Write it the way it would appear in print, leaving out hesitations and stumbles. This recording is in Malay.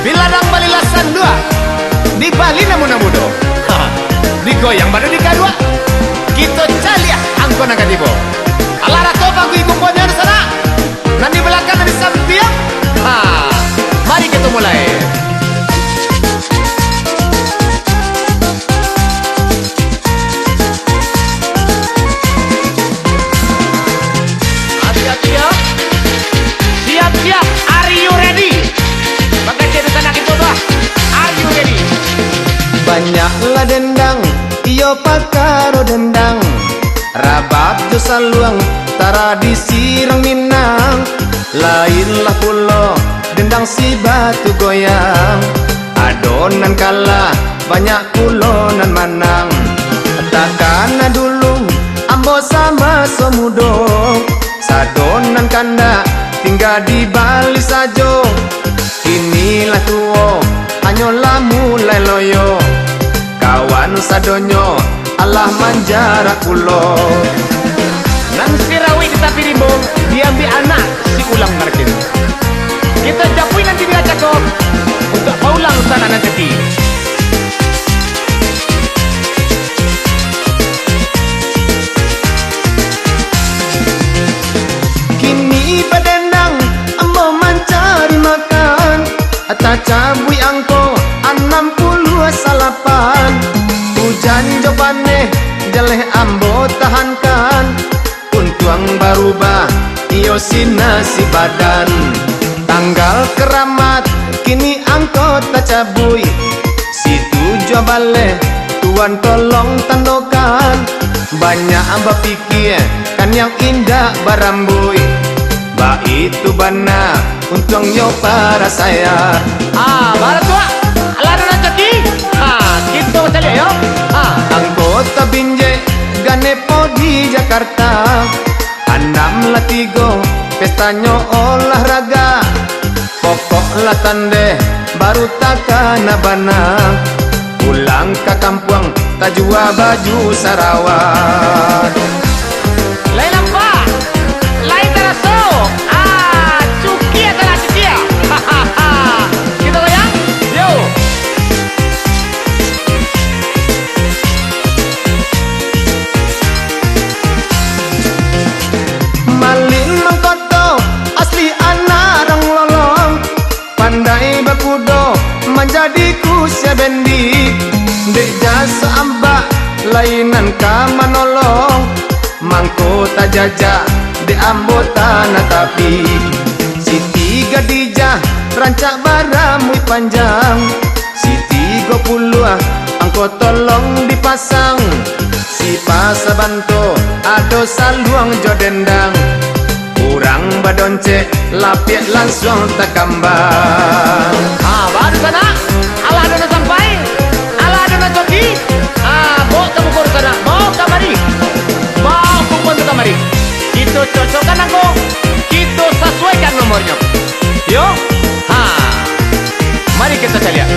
Biladang balilasan dua di Bali namun mudo. Digoyang baru di kadua. Kita caliah angkon angkat ibu. Alara topa gue kumpunya di sana. Nanti belakang di samping. Mari kita mulai. Hati-hati ya. Siap-siap. Are you ready? Pakai jadi sana kita doa. Are you ready? Banyaklah dendang, iyo pakaro dendang. Rabab jo saluang, tradisi rang Minang. Lainlah pulo, dendang si batu goyang. Adonan kalah, banyak kulonan manang. Takana dulu, ambo sama somudo. Sadonan kanda, tinggal di Bali sajo. Inilah tuo, hanyolah mulai loyo. Kawan sadonyo, Allah manjara kulo. Nang sirawi kita pirimbong, diambil anak si ulang markin. Kita japui nanti dia cakap untuk paulang sana nanti. Kini badendang, ambo mencari makan. Ata cabui angko 60 salapan. Hujan jobane jaleh ambo tahankan. Untuang barubah iyo sinasi badan. Tanggal keramat kini angko tak cabui. Situ jua bale tuan tolong tandokan. Banyak amba pikir kan yang indah barambui. Ba itu bana untungnya para saya. Barat tua alana rezeki. Kita tali yo. Anggota binje ganepo di Jakarta. 6 pestanya olahraga. Pokoklah tande baru takana bana. Pulang ke kampung tak jua baju Sarawak. Lain apa? Lain teraso. Cuki adalah cuki ya. Kita goyang. Yo. Malin mengkoto asli anak rang lolong. Pandai berkudo menjadi kusia bendi. Dek jasa ambak lainan kamanolong. Mangko tak jajak de ambo tanah tapi. Siti Gadijah rancak baramui panjang. Siti 20 angko tolong dipasang. Si pasabanto ado saluang jodendang. Kurang badonce lapiak langsung tak kambang. Baru sana ala ada sampai. Ala ada joki. Bawa kamu ke sana. Bawa kamari. Bawa kupon ke kamari. Kita cocokkan aku. Kita sesuaikan nomornya. Yo. Mari kita lihat.